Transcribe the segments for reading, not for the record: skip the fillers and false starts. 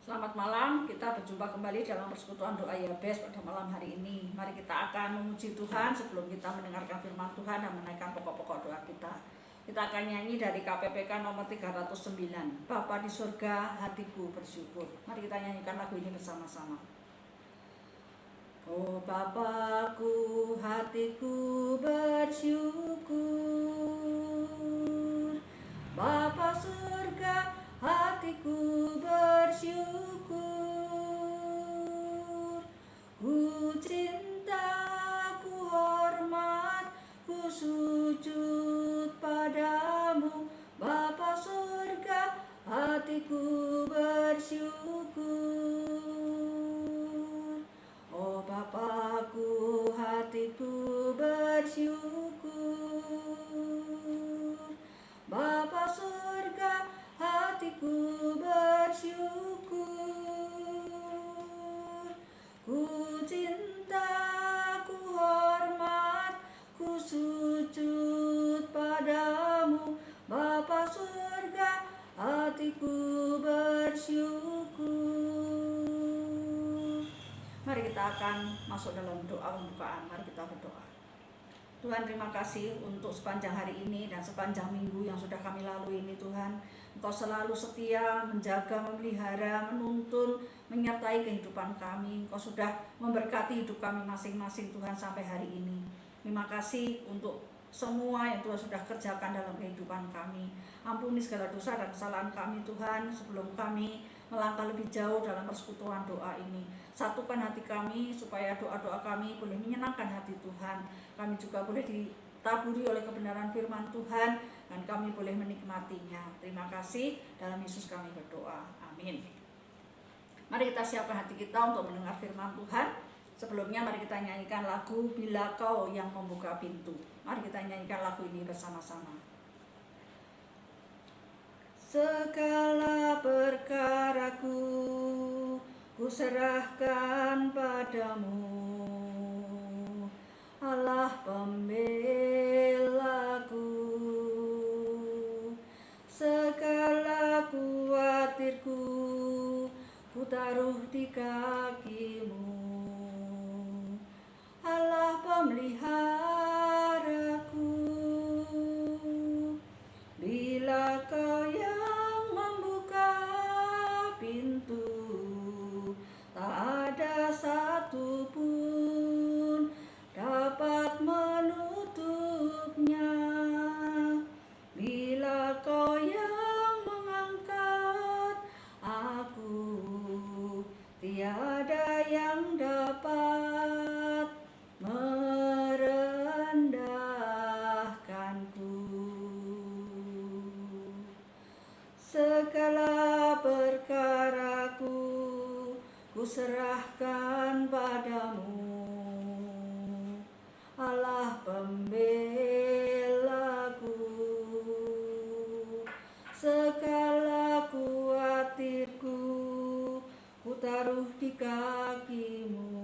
Selamat malam, kita berjumpa kembali dalam persekutuan doa Yabes pada malam hari ini. Mari kita akan memuji Tuhan sebelum kita mendengarkan firman Tuhan dan menaikkan pokok-pokok doa kita. Kita akan nyanyi dari KPPK nomor 309. Bapa di surga, hatiku bersyukur. Mari kita nyanyikan lagu ini bersama-sama. Oh Bapakku, hatiku bersyukur. Bapa surga, hatiku bersyukur. Ku cinta, ku hormat, ku sujud padamu. Bapa surga, hatiku bersyukur. Oh Bapakku, hatiku bersyukur. Bapa surga, hatiku bersyukur. Ku cinta, ku hormat, ku sujud padamu. Bapa surga, hatiku bersyukur. Mari kita akan masuk dalam doa pembukaan. Mari kita berdoa. Tuhan, terima kasih untuk sepanjang hari ini dan sepanjang minggu yang sudah kami lalui ini Tuhan. Engkau selalu setia, menjaga, memelihara, menuntun, menyertai kehidupan kami. Engkau sudah memberkati hidup kami masing-masing Tuhan sampai hari ini. Terima kasih untuk semua yang Tuhan sudah kerjakan dalam kehidupan kami. Ampuni segala dosa dan kesalahan kami Tuhan sebelum kami melangkah lebih jauh dalam persekutuan doa ini. Satukan hati kami supaya doa-doa kami boleh menyenangkan hati Tuhan. Kami juga boleh ditaburi oleh kebenaran firman Tuhan dan kami boleh menikmatinya. Terima kasih, dalam Yesus kami berdoa. Amin. Mari kita siapkan hati kita untuk mendengar firman Tuhan. Sebelumnya mari kita nyanyikan lagu Bila Kau Yang Membuka Pintu. Mari kita nyanyikan lagu ini bersama-sama. Segala perkaraku ku serahkan padamu, Allah pembelaku. Segala khawatirku ku taruh di kakimu, Allah pemeliharaku. Bila Kau yang membuka pintu, tak ada satupun dapat menutupnya. Bila Kau yang mengangkat aku, tiada yang dapat merendahkanku. Segala perkaraku ku serahkan padamu, Allah pembelaku. Segala khawatirku ku taruh di kakimu,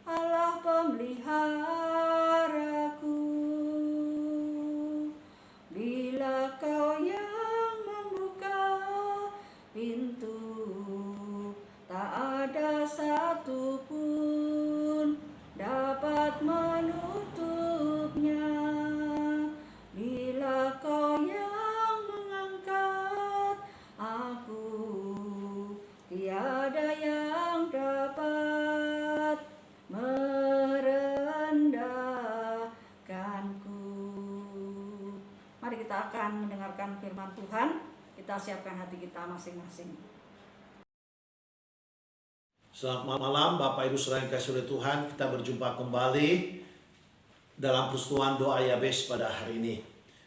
Allah pemeliharaku. Bila Kau yang membuka pintu, tak ada satupun dapat menutupnya. Bila Kau yang mengangkat aku, tiada yang dapat merendahkanku. Mari kita akan mendengarkan firman Tuhan. Kita siapkan hati kita masing-masing. Selamat malam Bapak Ibu Saudara yang dikasihi oleh Tuhan. Kita berjumpa kembali dalam persekutuan doa Yabes pada hari ini.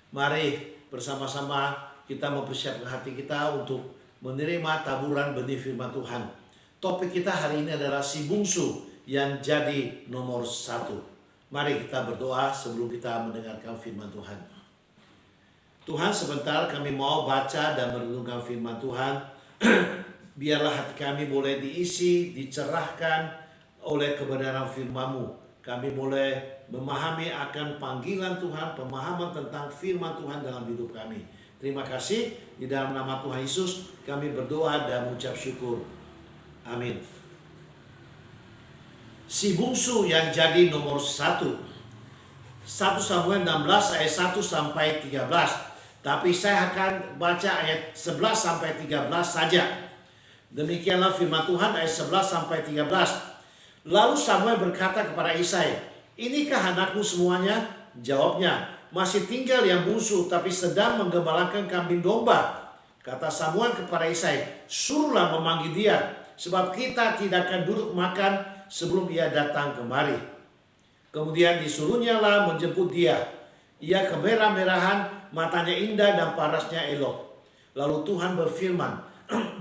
Mari bersama-sama kita mempersiapkan hati kita untuk menerima taburan benih firman Tuhan. Topik kita hari ini adalah si bungsu yang jadi nomor 1. Mari kita berdoa sebelum kita mendengarkan firman Tuhan. Tuhan, sebentar kami mau baca dan merenungkan firman Tuhan. Biarlah hati kami boleh diisi, dicerahkan oleh kebenaran firman-Mu. Kami boleh memahami akan panggilan Tuhan, pemahaman tentang firman Tuhan dalam hidup kami. Terima kasih. Di dalam nama Tuhan Yesus kami berdoa dan mengucap syukur. Amin. Si bungsu yang jadi nomor 1. 1 Samuel 16 ayat 1 sampai 13. Tapi saya akan baca ayat 11 sampai 13 saja. Demikianlah firman Tuhan ayat 11 sampai 13. Lalu Samuel berkata kepada Isai, "Inikah anakmu semuanya?" Jawabnya, "Masih tinggal yang bungsu, tapi sedang menggembalakan kambing domba." Kata Samuel kepada Isai, "Suruhlah memanggil dia, sebab kita tidak akan duduk makan sebelum ia datang kemari." Kemudian disuruhnya lah menjemput dia. Ia kemerah-merahan, matanya indah dan parasnya elok. Lalu Tuhan berfirman,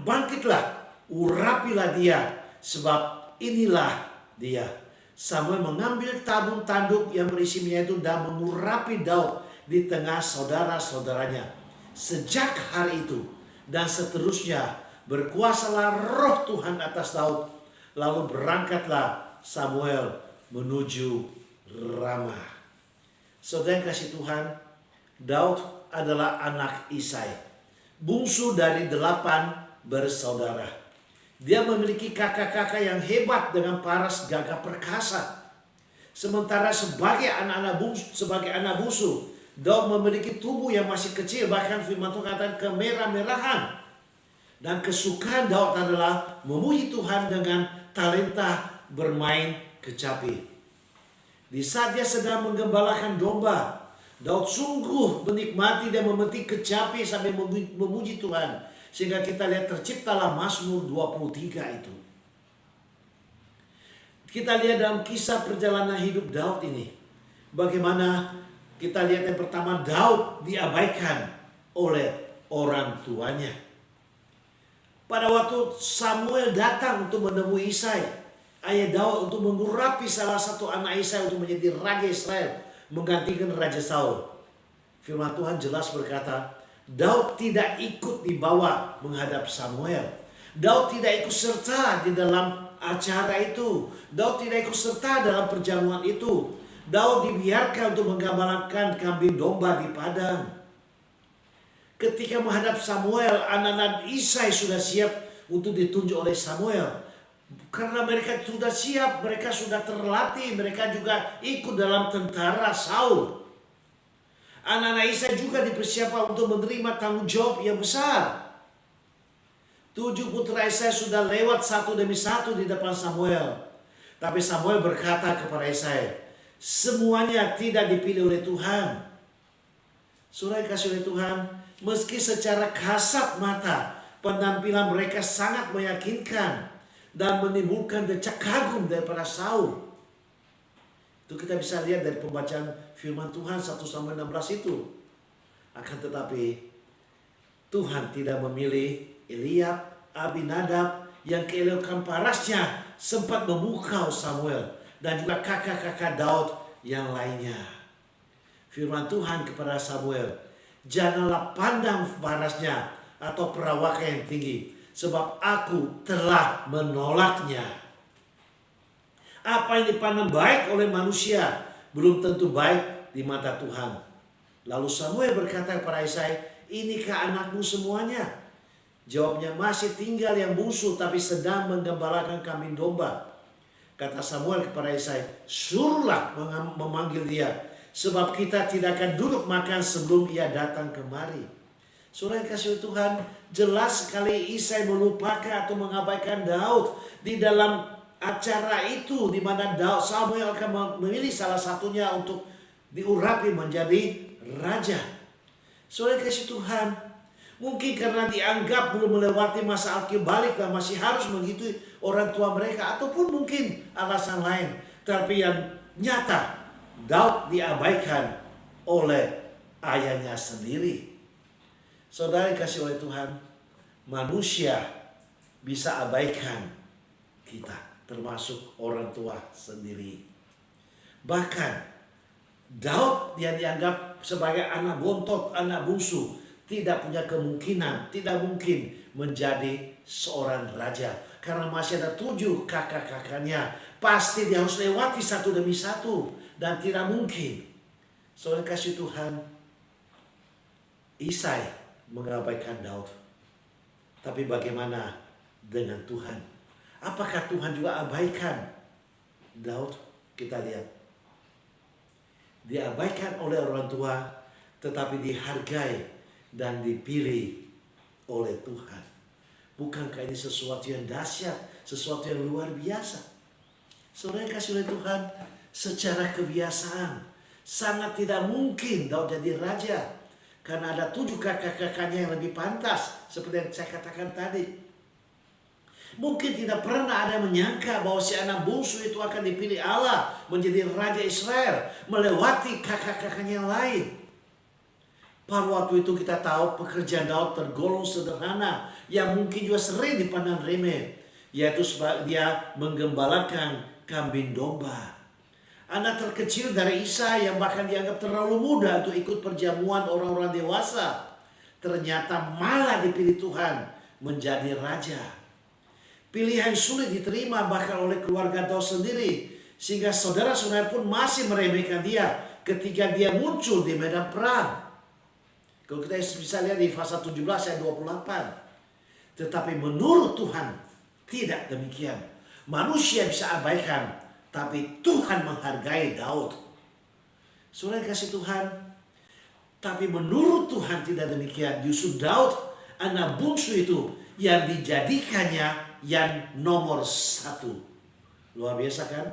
"Bangkitlah, urapilah dia, sebab inilah dia." Samuel mengambil tabung tanduk yang berisi minyak itu dan mengurapi Daud di tengah saudara-saudaranya. Sejak hari itu dan seterusnya berkuasalah roh Tuhan atas Daud. Lalu berangkatlah Samuel menuju Ramah. Saudara yang kasih Tuhan, Daud adalah anak Isai, bungsu dari 8 bersaudara. Dia memiliki kakak-kakak yang hebat dengan paras gagah perkasa. Sementara sebagai anak bungsu, Daud memiliki tubuh yang masih kecil, bahkan firman Tuhan katakan kemerah-merahan. Dan kesukaan Daud adalah memuji Tuhan dengan talenta bermain kecapi. Di saat dia sedang menggembalakan domba, Daud sungguh menikmati dan memetik kecapi sambil memuji Tuhan. Sehingga kita lihat terciptalah Mazmur 23 itu. Kita lihat dalam kisah perjalanan hidup Daud ini, bagaimana kita lihat yang pertama, Daud diabaikan oleh orang tuanya. Pada waktu Samuel datang untuk menemui Isai, ayah Daud, untuk mengurapi salah satu anak Isai untuk menjadi raja Israel, menggantikan Raja Saul. Firman Tuhan jelas berkata, Daud tidak ikut dibawa menghadap Samuel. Daud tidak ikut serta di dalam acara itu. Daud tidak ikut serta dalam perjamuan itu. Daud dibiarkan untuk menggembalakan kambing domba di padang. Ketika menghadap Samuel, anak-anak Isai sudah siap untuk ditunjuk oleh Samuel. Karena mereka sudah siap, mereka sudah terlatih, mereka juga ikut dalam tentara Saul. Anak-anak Isai juga dipersiapkan untuk menerima tanggung jawab yang besar. 7 putra Isai sudah lewat satu demi satu di depan Samuel. Tapi Samuel berkata kepada Isai, semuanya tidak dipilih oleh Tuhan. Saudara kasih oleh Tuhan, meski secara kasat mata penampilan mereka sangat meyakinkan dan menimbulkan decak kagum daripada Saul. Itu kita bisa lihat dari pembacaan firman Tuhan 1 Samuel 16 itu. Akan tetapi Tuhan tidak memilih Eliab, Abinadab yang keelokan parasnya sempat memukau Samuel dan juga kakak-kakak Daud yang lainnya. Firman Tuhan kepada Samuel, janganlah pandang parasnya atau perawakan yang tinggi, sebab aku telah menolaknya. Apa yang dipandang baik oleh manusia belum tentu baik di mata Tuhan. Lalu Samuel berkata kepada Isai, inikah anakmu semuanya? Jawabnya, masih tinggal yang bungsu tapi sedang menggembalakan kambing domba. Kata Samuel kepada Isai, suruhlah memanggil dia, sebab kita tidak akan duduk makan sebelum ia datang kemari. Saudara yang kasih Tuhan, jelas sekali Isai melupakan atau mengabaikan Daud di dalam acara itu, di mana Samuel akan memilih salah satunya untuk diurapi menjadi raja. Saudara kasih Tuhan, mungkin karena dianggap belum melewati masa akil balik dan masih harus mengikuti orang tua mereka, ataupun mungkin alasan lain. Tapi yang nyata, Daud diabaikan oleh ayahnya sendiri. Saudara kasih oleh Tuhan, manusia bisa abaikan kita, termasuk orang tua sendiri. Bahkan Daud yang dianggap sebagai anak bontot, anak bungsu, tidak punya kemungkinan, tidak mungkin menjadi seorang raja. Karena masih ada 7 kakak-kakaknya. Pasti dia harus lewati satu demi satu. Dan tidak mungkin. Saudara kasih Tuhan, Isai mengabaikan Daud. Tapi bagaimana dengan Tuhan? Apakah Tuhan juga abaikan Daud? Kita lihat. Diabaikan oleh orang tua, tetapi dihargai dan dipilih oleh Tuhan. Bukankah ini sesuatu yang dahsyat, sesuatu yang luar biasa? Saudara yang kasih oleh Tuhan, secara kebiasaan sangat tidak mungkin Daud jadi raja, karena ada 7 kakak-kakaknya yang lebih pantas, seperti yang saya katakan tadi. Mungkin tidak pernah ada yang menyangka bahwa si anak bungsu itu akan dipilih Allah menjadi raja Israel, melewati kakak-kakaknya yang lain. Pada waktu itu kita tahu pekerjaan Daud tergolong sederhana, yang mungkin juga sering dipandang remeh, yaitu sebab dia menggembalakan kambing domba. Anak terkecil dari Isa yang bahkan dianggap terlalu muda untuk ikut perjamuan orang-orang dewasa, ternyata malah dipilih Tuhan menjadi raja. Pilihan sulit diterima bahkan oleh keluarga Daud sendiri, sehingga saudara-saudara pun masih meremehkan dia ketika dia muncul di medan perang. Kalau kita bisa lihat di pasal 17 ayat 28. Tetapi menurut Tuhan tidak demikian. Manusia bisa abaikan, tapi Tuhan menghargai Daud. Saudara kasih Tuhan, tapi menurut Tuhan tidak demikian. Justru Daud, anak bungsu itu, yang dijadikannya yang nomor 1. Luar biasa kan?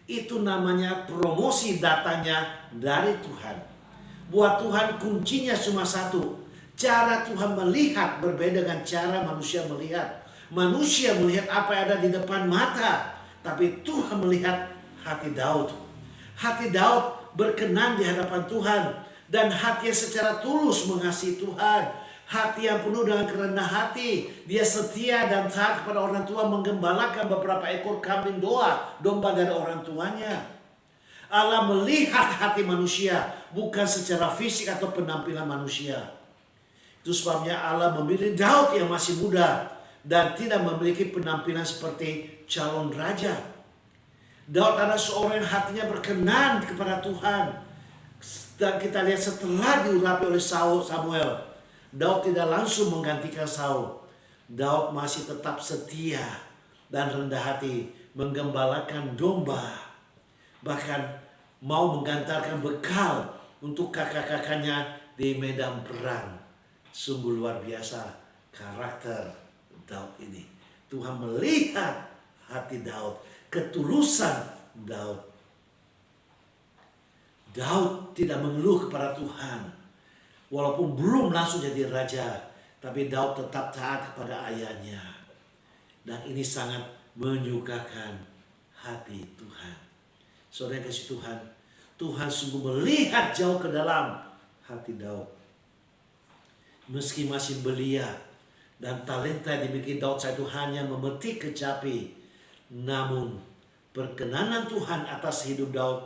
Itu namanya promosi datangnya dari Tuhan. Buat Tuhan kuncinya cuma satu. Cara Tuhan melihat berbeda dengan cara manusia melihat. Manusia melihat apa yang ada di depan mata, tapi Tuhan melihat hati Daud. Hati Daud berkenan di hadapan Tuhan, dan hati yang secara tulus mengasihi Tuhan. Hati yang penuh dengan kerendah hati. Dia setia dan taat kepada orang tua, menggembalakan beberapa ekor kambing domba dari orang tuanya. Allah melihat hati manusia, bukan secara fisik atau penampilan manusia. Itu sebabnya Allah memilih Daud yang masih muda dan tidak memiliki penampilan seperti calon raja. Daud adalah seorang yang hatinya berkenan kepada Tuhan. Dan kita lihat setelah diurapi oleh Samuel, Daud tidak langsung menggantikan Saul. Daud masih tetap setia dan rendah hati, menggembalakan domba. Bahkan mau menggantarkan bekal untuk kakak-kakaknya di medan perang. Sungguh luar biasa karakter Daud ini. Tuhan melihat hati Daud, ketulusan Daud. Daud tidak mengeluh kepada Tuhan. Walaupun belum langsung jadi raja, tapi Daud tetap taat kepada ayahnya. Dan ini sangat menyukakan hati Tuhan. Saudara yang kasih Tuhan, Tuhan sungguh melihat jauh ke dalam hati Daud. Meski masih belia dan talenta yang dimiliki Daud saat itu hanya memetik kecapi, namun perkenanan Tuhan atas hidup Daud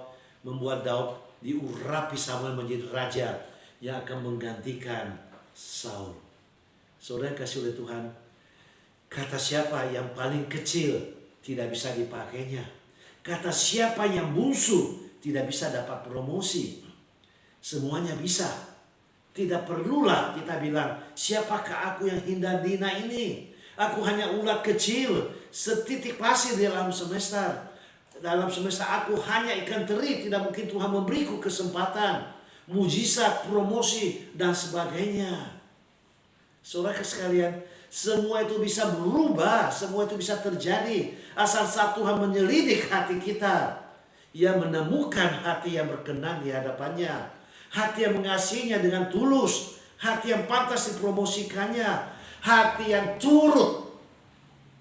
membuat Daud diurapi Samuel menjadi raja yang akan menggantikan Saul. Saudara yang kasih oleh Tuhan, kata siapa yang paling kecil tidak bisa dipakainya. Kata siapa yang bungsu tidak bisa dapat promosi. Semuanya bisa. Tidak perlulah kita bilang, siapakah aku yang hina dina ini? Aku hanya ulat kecil, setitik pasir di dalam semesta. Dalam semesta aku hanya ikan teri, tidak mungkin Tuhan memberiku kesempatan, mujizat, promosi, dan sebagainya. Saudara sekalian, semua itu bisa berubah, semua itu bisa terjadi. Asal saat Tuhan menyelidik hati kita, Ia menemukan hati yang berkenan di hadapannya, hati yang mengasihinya dengan tulus, hati yang pantas dipromosikannya, hati yang turut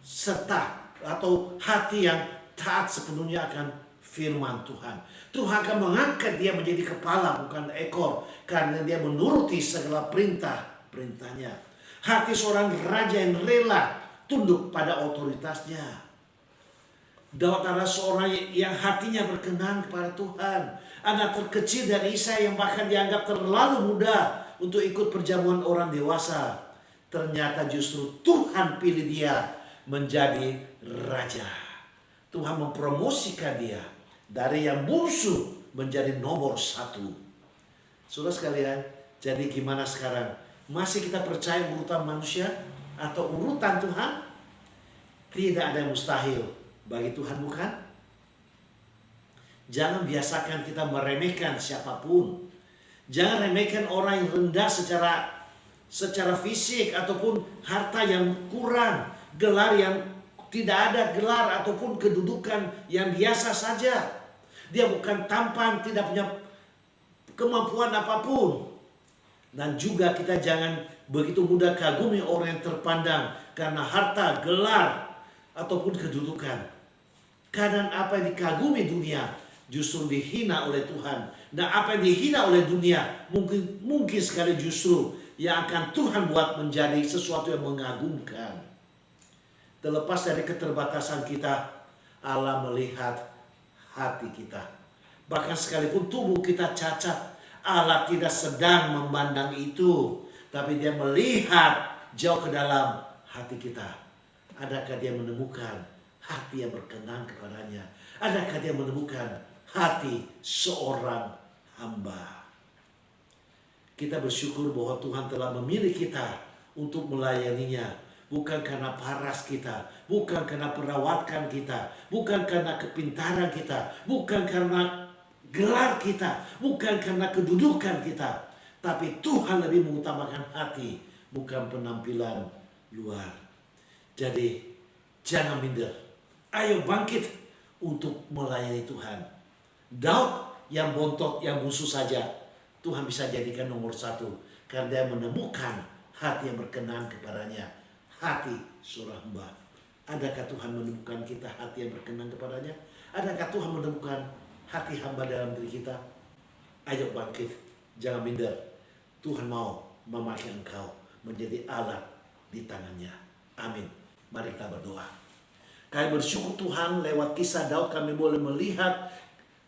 serta atau hati yang taat sepenuhnya akan firman Tuhan. Tuhan akan mengangkat dia menjadi kepala bukan ekor, karena dia menuruti segala perintahnya. Hati seorang raja yang rela tunduk pada otoritasnya. Daud adalah seorang yang hatinya berkenan kepada Tuhan. Anak terkecil dari Isa yang bahkan dianggap terlalu muda untuk ikut perjamuan orang dewasa. Ternyata justru Tuhan pilih dia menjadi raja. Tuhan mempromosikan dia dari yang bungsu menjadi nomor 1. Saudara sekalian, jadi gimana sekarang Masih kita percaya urutan manusia atau urutan Tuhan? Tidak ada yang mustahil bagi Tuhan, bukan? Jangan biasakan kita meremehkan siapapun. Jangan remehkan orang yang rendah secara fisik ataupun harta yang kurang, gelar yang tidak ada gelar ataupun kedudukan yang biasa saja. Dia bukan tampan, tidak punya kemampuan apapun. Dan juga kita jangan begitu mudah kagumi orang yang terpandang karena harta, gelar, ataupun kedudukan. Kadang apa yang dikagumi dunia justru dihina oleh Tuhan. Dan apa yang dihina oleh dunia mungkin sekali justru yang akan Tuhan buat menjadi sesuatu yang mengagumkan. Terlepas dari keterbatasan kita, Allah melihat hati kita. Bahkan sekalipun tubuh kita cacat, Allah tidak sedang memandang itu, tapi Dia melihat jauh ke dalam hati kita. Adakah Dia menemukan hati yang berkenan kepadanya? Adakah Dia menemukan hati seorang hamba? Kita bersyukur bahwa Tuhan telah memilih kita untuk melayaninya. Bukan karena paras kita, bukan karena perawatan kita, bukan karena kepintaran kita, bukan karena gelar kita, bukan karena kedudukan kita. Tapi Tuhan lebih mengutamakan hati, bukan penampilan luar. Jadi jangan minder. Ayo bangkit untuk melayani Tuhan. Daud yang bontot, yang musuh saja, Tuhan bisa jadikan nomor 1. Karena dia menemukan hati yang berkenan kepadanya. Hati seorang hamba. Adakah Tuhan menemukan kita hati yang berkenan kepadanya? Adakah Tuhan menemukan hati hamba dalam diri kita? Ayo bangkit, jangan minder. Tuhan mau memakai engkau menjadi alat di tangannya. Amin. Mari kita berdoa. Kami bersyukur Tuhan, lewat kisah Daud kami boleh melihat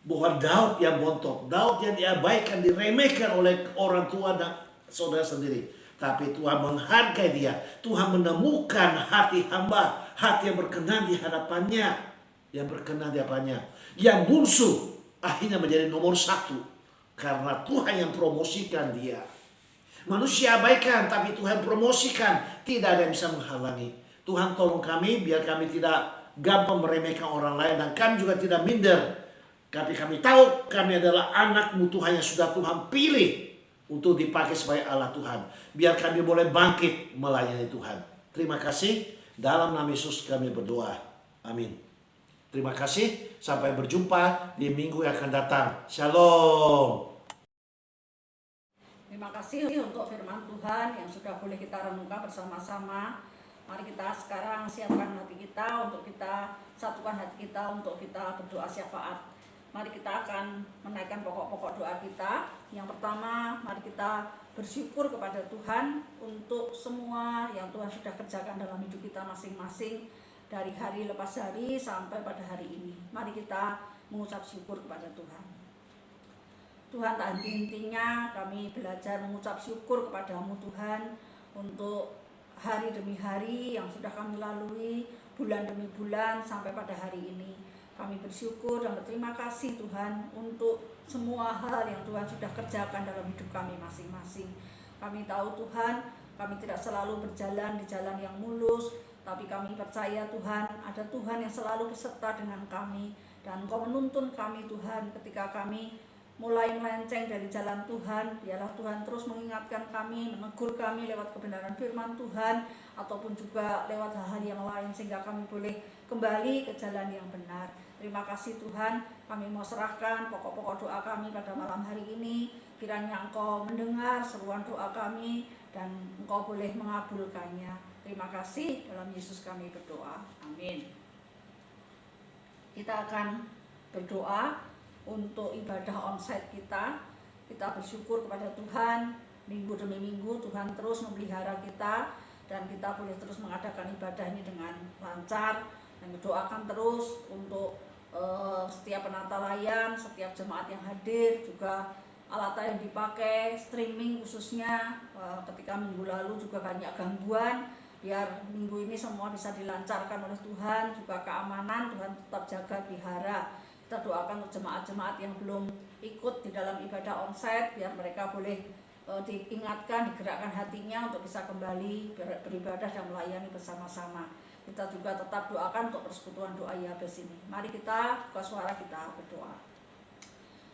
bahwa Daud yang bontok, Daud yang diabaikan, diremehkan oleh orang tua dan saudara sendiri. Tapi Tuhan menghargai dia. Tuhan menemukan hati hamba, hati yang berkenan di hadapannya, yang berkenan di hadapannya. Yang bungsu akhirnya menjadi nomor 1 karena Tuhan yang promosikan dia. Manusia abaikan, tapi Tuhan promosikan. Tidak ada yang bisa menghalangi. Tuhan tolong kami biar kami tidak gampang meremehkan orang lain, dan kami juga tidak minder. Tapi kami tahu kami adalah anak-Mu Tuhan yang sudah Tuhan pilih untuk dipakai sebagai Allah Tuhan. Biar kami boleh bangkit melayani Tuhan. Terima kasih. Dalam nama Yesus kami berdoa. Amin. Terima kasih. Sampai berjumpa di minggu yang akan datang. Shalom. Terima kasih untuk firman Tuhan yang sudah boleh kita renungkan bersama-sama. Mari kita sekarang siapkan hati kita untuk kita satukan hati kita untuk kita berdoa syafaat. Mari kita akan menaikkan pokok-pokok doa kita. Yang pertama, mari kita bersyukur kepada Tuhan untuk semua yang Tuhan sudah kerjakan dalam hidup kita masing-masing dari hari lepas hari sampai pada hari ini. Mari kita mengucap syukur kepada Tuhan. Tuhan, tak henti-hentinya kami belajar mengucap syukur kepada-Mu Tuhan untuk hari demi hari yang sudah kami lalui, bulan demi bulan sampai pada hari ini. Kami bersyukur dan berterima kasih Tuhan untuk semua hal yang Tuhan sudah kerjakan dalam hidup kami masing-masing. Kami tahu Tuhan, kami tidak selalu berjalan di jalan yang mulus, tapi kami percaya Tuhan, ada Tuhan yang selalu beserta dengan kami. Dan Engkau menuntun kami Tuhan ketika kami mulai melenceng dari jalan Tuhan. Biarlah Tuhan terus mengingatkan kami, menegur kami lewat kebenaran firman Tuhan, ataupun juga lewat hal-hal yang lain, sehingga kami boleh kembali ke jalan yang benar. Terima kasih Tuhan, kami mau serahkan pokok-pokok doa kami pada malam hari ini. Kiranya Engkau mendengar seruan doa kami dan Engkau boleh mengabulkannya. Terima kasih, dalam Yesus kami berdoa. Amin. Kita akan berdoa untuk ibadah onsite kita. Kita bersyukur kepada Tuhan, minggu demi minggu Tuhan terus memelihara kita, dan kita boleh terus mengadakan ibadah ini dengan lancar. Dan doakan terus untuk setiap penata layan, setiap jemaat yang hadir, juga alat yang dipakai, streaming khususnya. Ketika minggu lalu juga banyak gangguan, biar minggu ini semua bisa dilancarkan oleh Tuhan. Juga keamanan Tuhan tetap jaga pelihara. Kita doakan untuk jemaat-jemaat yang belum ikut di dalam ibadah onsite, biar mereka boleh diingatkan, digerakkan hatinya untuk bisa kembali beribadah dan melayani bersama-sama. Kita juga tetap doakan untuk persekutuan doa Yabes ini. Mari kita buka suara, kita berdoa.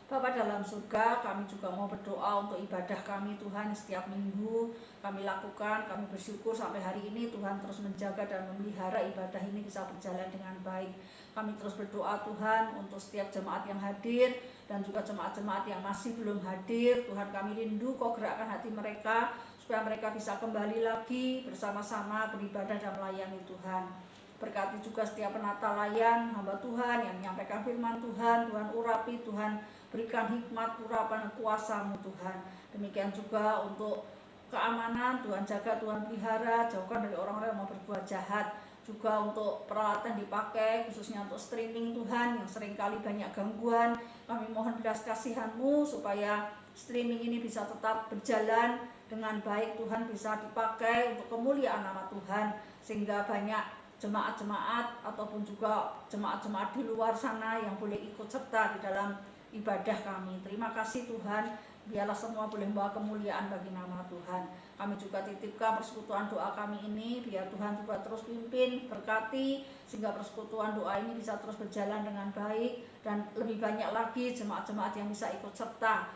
Bapa dalam surga, kami juga mau berdoa untuk ibadah kami Tuhan setiap minggu kami lakukan. Kami bersyukur sampai hari ini Tuhan terus menjaga dan memelihara ibadah ini bisa berjalan dengan baik. Kami terus berdoa Tuhan untuk setiap jemaat yang hadir dan juga jemaat-jemaat yang masih belum hadir. Tuhan, kami rindu Kau gerakkan hati mereka supaya mereka bisa kembali lagi bersama-sama beribadah dan melayani Tuhan. Berkati juga setiap penata layan hamba Tuhan yang menyampaikan firman Tuhan. Tuhan urapi, Tuhan berikan hikmat, urapan, kuasa-Mu Tuhan. Demikian juga untuk keamanan, Tuhan jaga, Tuhan pelihara, jauhkan dari orang-orang yang mau berbuat jahat. Juga untuk peralatan dipakai, khususnya untuk streaming Tuhan, yang seringkali banyak gangguan. Kami mohon belas kasihan-Mu supaya streaming ini bisa tetap berjalan dengan baik Tuhan, bisa dipakai untuk kemuliaan nama Tuhan, sehingga banyak jemaat-jemaat ataupun juga jemaat-jemaat di luar sana yang boleh ikut serta di dalam ibadah kami. Terima kasih Tuhan, biarlah semua boleh membawa kemuliaan bagi nama Tuhan. Kami juga titipkan persekutuan doa kami ini, biar Tuhan juga terus pimpin, berkati, sehingga persekutuan doa ini bisa terus berjalan dengan baik, dan lebih banyak lagi jemaat-jemaat yang bisa ikut serta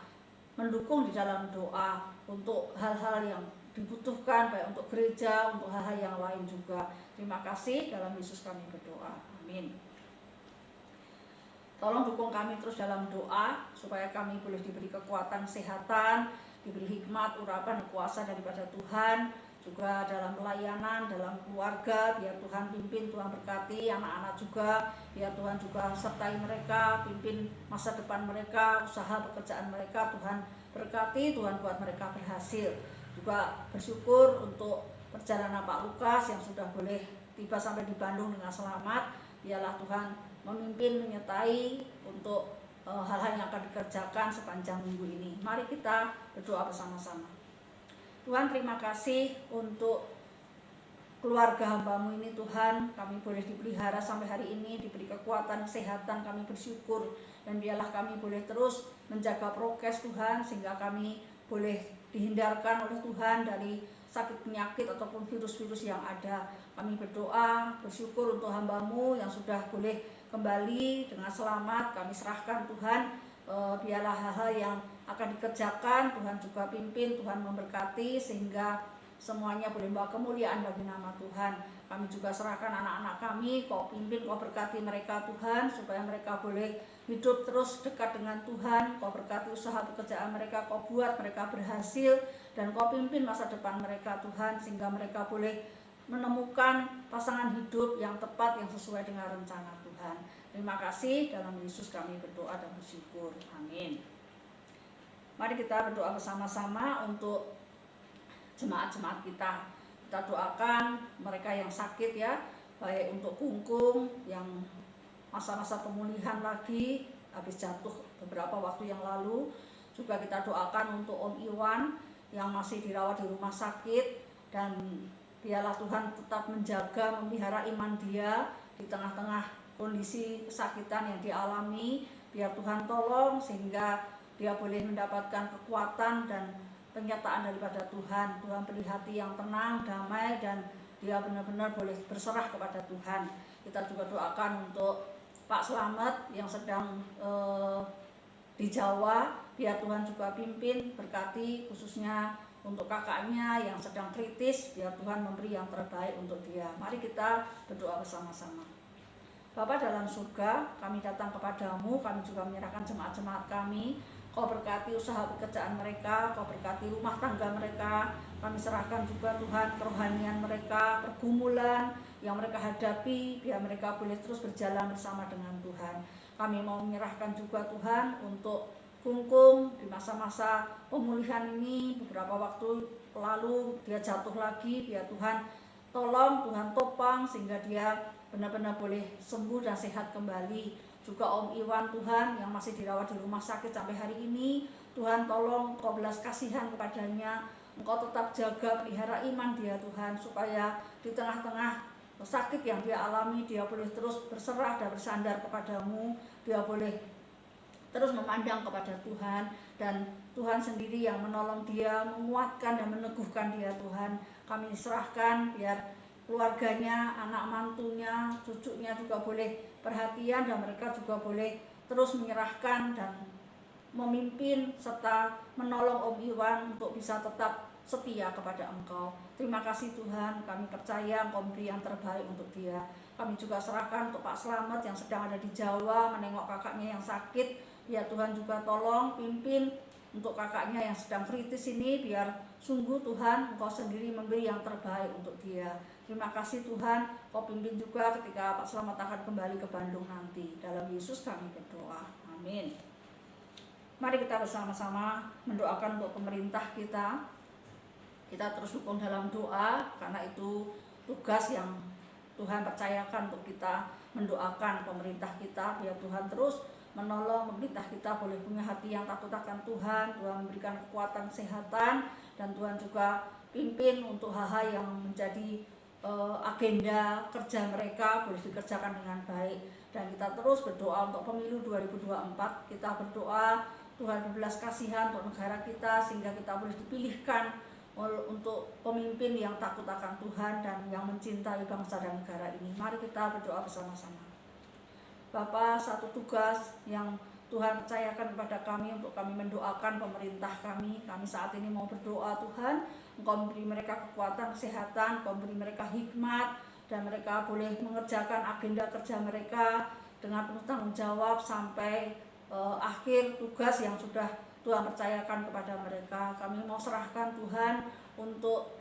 mendukung di dalam doa untuk hal-hal yang dibutuhkan, baik untuk gereja, untuk hal-hal yang lain juga. Terima kasih, dalam Yesus kami berdoa. Amin. Tolong dukung kami terus dalam doa, supaya kami boleh diberi kekuatan, kesehatan, diberi hikmat, urapan, dan kuasa daripada Tuhan. Juga dalam pelayanan, dalam keluarga, biar Tuhan pimpin, Tuhan berkati anak-anak juga, biar Tuhan juga sertai mereka, pimpin masa depan mereka, usaha pekerjaan mereka, Tuhan berkati, Tuhan buat mereka berhasil. Juga bersyukur untuk perjalanan Pak Lukas yang sudah boleh tiba sampai di Bandung dengan selamat. Biarlah Tuhan memimpin, menyertai untuk hal-hal yang akan dikerjakan sepanjang minggu ini. Mari kita berdoa bersama-sama. Tuhan, terima kasih untuk keluarga hamba-Mu ini Tuhan. Kami boleh dipelihara sampai hari ini, diberi kekuatan, kesehatan, kami bersyukur. Dan biarlah kami boleh terus menjaga prokes Tuhan, sehingga kami boleh dihindarkan oleh Tuhan dari sakit penyakit ataupun virus-virus yang ada. Kami berdoa, bersyukur untuk hamba-Mu yang sudah boleh kembali dengan selamat. Kami serahkan Tuhan, biarlah hal-hal yang akan dikerjakan Tuhan juga pimpin, Tuhan memberkati, sehingga semuanya boleh membawa kemuliaan bagi nama Tuhan. Kami juga serahkan anak-anak kami, Kau pimpin, Kau berkati mereka Tuhan, supaya mereka boleh hidup terus dekat dengan Tuhan. Kau berkati usaha pekerjaan mereka, Kau buat mereka berhasil, dan Kau pimpin masa depan mereka Tuhan, sehingga mereka boleh menemukan pasangan hidup yang tepat, yang sesuai dengan rencana Tuhan. Terima kasih, dalam Yesus kami berdoa dan bersyukur. Amin. Mari kita berdoa bersama-sama untuk jemaat-jemaat kita. Kita doakan mereka yang sakit ya, baik untuk Kungkung yang masa-masa pemulihan lagi habis jatuh beberapa waktu yang lalu. Juga kita doakan untuk Om Iwan yang masih dirawat di rumah sakit, dan biarlah Tuhan tetap menjaga, memelihara iman dia di tengah-tengah kondisi kesakitan yang dialami. Biar Tuhan tolong sehingga dia boleh mendapatkan kekuatan dan penyataan daripada Tuhan. Tuhan beri hati yang tenang, damai, dan dia benar-benar boleh berserah kepada Tuhan. Kita juga doakan untuk Pak Slamet yang sedang di Jawa. Biar Tuhan juga pimpin, berkati, khususnya untuk kakaknya yang sedang kritis. Biar Tuhan memberi yang terbaik untuk dia. Mari kita berdoa bersama-sama. Bapa dalam surga, kami datang kepadamu, kami juga menyerahkan jemaat-jemaat kami. Kau berkati usaha pekerjaan mereka, Kau berkati rumah tangga mereka. Kami serahkan juga Tuhan kerohanian mereka, pergumulan yang mereka hadapi, biar mereka boleh terus berjalan bersama dengan Tuhan. Kami mau menyerahkan juga Tuhan untuk Kungkung di masa-masa pemulihan ini. Beberapa waktu lalu dia jatuh lagi, biar Tuhan tolong, Tuhan topang, sehingga dia benar-benar boleh sembuh dan sehat kembali. Juga Om Iwan Tuhan yang masih dirawat di rumah sakit sampai hari ini, Tuhan tolong Kau belas kasihan kepadanya. Engkau tetap jaga, pelihara iman dia Tuhan, supaya di tengah-tengah sakit yang dia alami, dia boleh terus berserah dan bersandar kepadamu. Dia boleh terus memandang kepada Tuhan, dan Tuhan sendiri yang menolong dia, menguatkan dan meneguhkan dia. Tuhan, kami serahkan biar keluarganya, anak mantunya, cucunya juga boleh perhatian, dan mereka juga boleh terus menyerahkan dan memimpin serta menolong Om Iwan untuk bisa tetap setia kepada Engkau. Terima kasih Tuhan, kami percaya Engkau beri yang terbaik untuk dia. Kami juga serahkan untuk Pak Slamet yang sedang ada di Jawa menengok kakaknya yang sakit. Biar Tuhan juga tolong pimpin untuk kakaknya yang sedang kritis ini, biar sungguh Tuhan Engkau sendiri memberi yang terbaik untuk dia. Terima kasih Tuhan, Kau pimpin juga ketika Pak Slamet akan kembali ke Bandung nanti. Dalam Yesus kami berdoa, amin. Mari kita bersama-sama mendoakan untuk pemerintah kita. Kita terus dukung dalam doa, karena itu tugas yang Tuhan percayakan untuk kita mendoakan pemerintah kita, biar Tuhan terus menolong pemerintah kita boleh punya hati yang takut akan Tuhan. Tuhan memberikan kekuatan, kesehatan, dan Tuhan juga pimpin untuk hal-hal yang menjadi agenda kerja mereka boleh dikerjakan dengan baik. Dan kita terus berdoa untuk pemilu 2024. Kita berdoa Tuhan berbelas kasihan untuk negara kita, sehingga kita boleh dipilihkan untuk pemimpin yang takut akan Tuhan dan yang mencintai bangsa dan negara ini. Mari kita berdoa bersama-sama. Bapa, satu tugas yang Tuhan percayakan kepada kami untuk kami mendoakan pemerintah kami. Kami saat ini mau berdoa, Tuhan, Engkau memberi mereka kekuatan, kesehatan, Engkau memberi mereka hikmat, dan mereka boleh mengerjakan agenda kerja mereka dengan penuh tanggung jawab sampai akhir tugas yang sudah Tuhan percayakan kepada mereka. Kami mau serahkan Tuhan untuk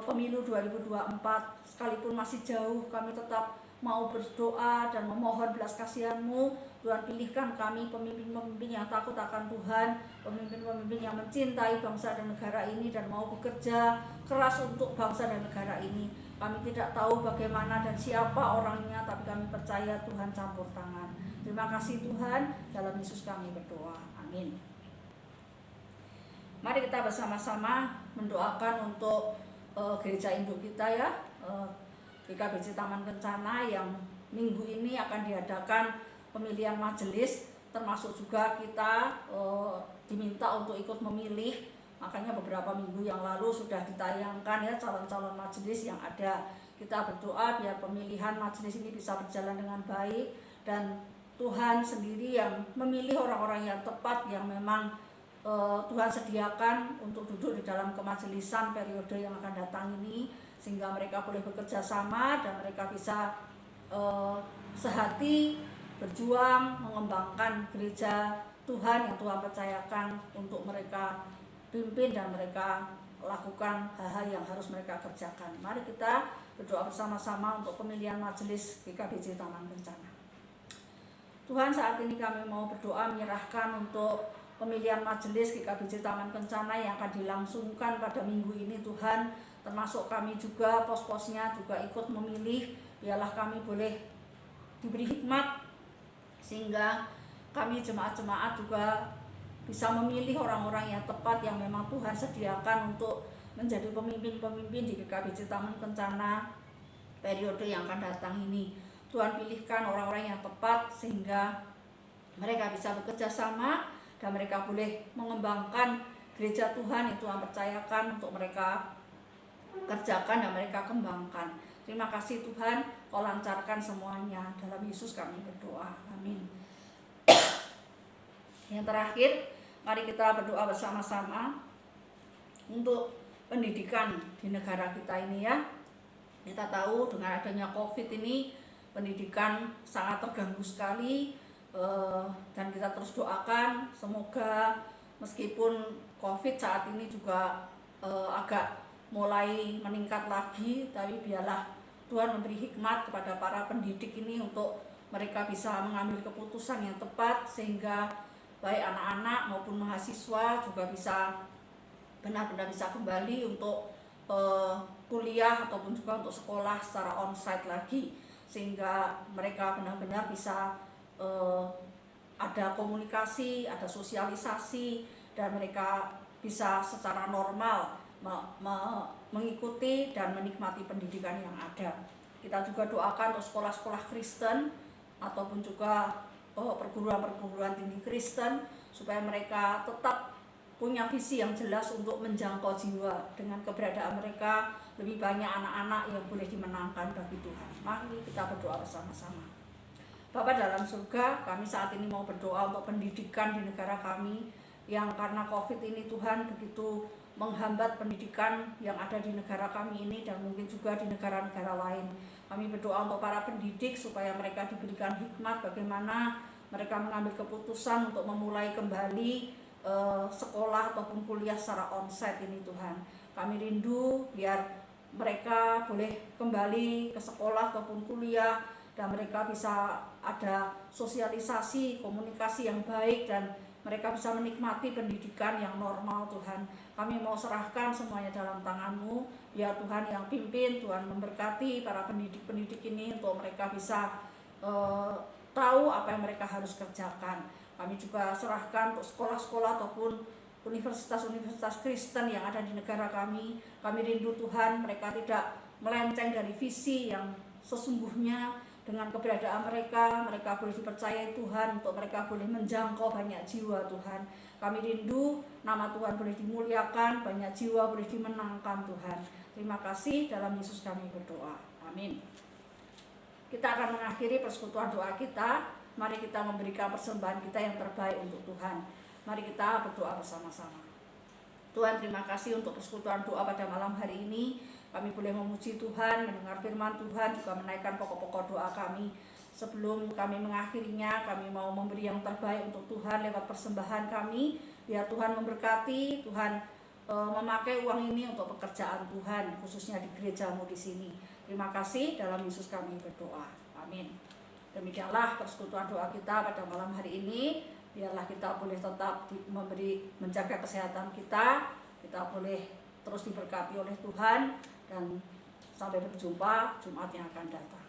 pemilu 2024, sekalipun masih jauh, kami tetap mau berdoa dan memohon belas kasihan-Mu. Tuhan, pilihkan kami pemimpin-pemimpin yang takut akan Tuhan, pemimpin-pemimpin yang mencintai bangsa dan negara ini dan mau bekerja keras untuk bangsa dan negara ini. Kami tidak tahu bagaimana dan siapa orangnya, tapi kami percaya Tuhan campur tangan. Terima kasih Tuhan, dalam Yesus kami berdoa, amin. Mari kita bersama-sama mendoakan untuk gereja induk kita ya, GKBJ Taman Kencana, yang minggu ini akan diadakan pemilihan majelis, termasuk juga kita diminta untuk ikut memilih. Makanya beberapa minggu yang lalu sudah ditayangkan ya calon-calon majelis yang ada. Kita berdoa biar pemilihan majelis ini bisa berjalan dengan baik, dan Tuhan sendiri yang memilih orang-orang yang tepat, yang memang Tuhan sediakan untuk duduk di dalam kemajelisan periode yang akan datang ini, sehingga mereka boleh bekerja sama dan mereka bisa sehati berjuang mengembangkan gereja Tuhan yang Tuhan percayakan untuk mereka pimpin dan mereka lakukan hal-hal yang harus mereka kerjakan. Mari kita berdoa bersama-sama untuk pemilihan majelis GKBJ Taman Kencana. Tuhan, saat ini kami mau berdoa menyerahkan untuk pemilihan majelis GKBJ Taman Kencana yang akan dilangsungkan pada minggu ini. Tuhan, termasuk kami juga, pos-posnya juga ikut memilih. Biarlah kami boleh diberi hikmat, sehingga kami jemaat-jemaat juga bisa memilih orang-orang yang tepat, yang memang Tuhan sediakan untuk menjadi pemimpin-pemimpin di GKBJ Taman Kencana periode yang akan datang ini. Tuhan, pilihkan orang-orang yang tepat sehingga mereka bisa bekerja sama dan mereka boleh mengembangkan gereja Tuhan yang Tuhan percayakan untuk mereka kerjakan dan mereka kembangkan. Terima kasih Tuhan, Kau lancarkan semuanya. Dalam Yesus kami berdoa, amin. Yang terakhir, mari kita berdoa bersama-sama untuk pendidikan di negara kita ini ya. Kita tahu dengan adanya COVID ini, pendidikan sangat terganggu sekali, dan kita terus doakan semoga meskipun COVID saat ini juga agak mulai meningkat lagi, tapi biarlah Tuhan memberi hikmat kepada para pendidik ini untuk mereka bisa mengambil keputusan yang tepat, sehingga baik anak-anak maupun mahasiswa juga bisa benar-benar bisa kembali untuk kuliah ataupun juga untuk sekolah secara onsite lagi, sehingga mereka benar-benar bisa ada komunikasi, ada sosialisasi, dan mereka bisa secara normal mengikuti dan menikmati pendidikan yang ada. Kita juga doakan untuk sekolah-sekolah Kristen ataupun juga perguruan-perguruan tinggi Kristen, supaya mereka tetap punya visi yang jelas untuk menjangkau jiwa. Dengan keberadaan mereka, lebih banyak anak-anak yang boleh dimenangkan bagi Tuhan. Mari kita berdoa bersama-sama. Bapa dalam surga, kami saat ini mau berdoa untuk pendidikan di negara kami, yang karena COVID ini Tuhan begitu menghambat pendidikan yang ada di negara kami ini dan mungkin juga di negara-negara lain. Kami berdoa untuk para pendidik supaya mereka diberikan hikmat bagaimana mereka mengambil keputusan untuk memulai kembali sekolah ataupun kuliah secara onsite ini Tuhan. Kami rindu biar mereka boleh kembali ke sekolah ataupun kuliah dan mereka bisa ada sosialisasi, komunikasi yang baik dan mereka bisa menikmati pendidikan yang normal Tuhan. Kami mau serahkan semuanya dalam tangan-Mu, biar Tuhan yang pimpin, Tuhan memberkati para pendidik-pendidik ini untuk mereka bisa tahu apa yang mereka harus kerjakan. Kami juga serahkan untuk sekolah-sekolah ataupun universitas-universitas Kristen yang ada di negara kami. Kami rindu Tuhan mereka tidak melenceng dari visi yang sesungguhnya. Dengan keberadaan mereka boleh dipercayai Tuhan untuk mereka boleh menjangkau banyak jiwa Tuhan. Kami rindu nama Tuhan boleh dimuliakan, banyak jiwa boleh dimenangkan Tuhan. Terima kasih, dalam Yesus kami berdoa. Amin. Kita akan mengakhiri persekutuan doa kita. Mari kita memberikan persembahan kita yang terbaik untuk Tuhan. Mari kita berdoa bersama-sama. Tuhan, terima kasih untuk persekutuan doa pada malam hari ini. Kami boleh memuji Tuhan, mendengar firman Tuhan, juga menaikkan pokok-pokok doa kami. Sebelum kami mengakhirinya, kami mau memberi yang terbaik untuk Tuhan lewat persembahan kami. Biar Tuhan memberkati, Tuhan memakai uang ini untuk pekerjaan Tuhan, khususnya di gereja-Mu di sini. Terima kasih, dalam Yesus kami berdoa. Amin. Demikianlah persekutuan doa kita pada malam hari ini. Biarlah kita boleh tetap menjaga kesehatan kita boleh terus diberkati oleh Tuhan, dan sampai berjumpa Jumat yang akan datang.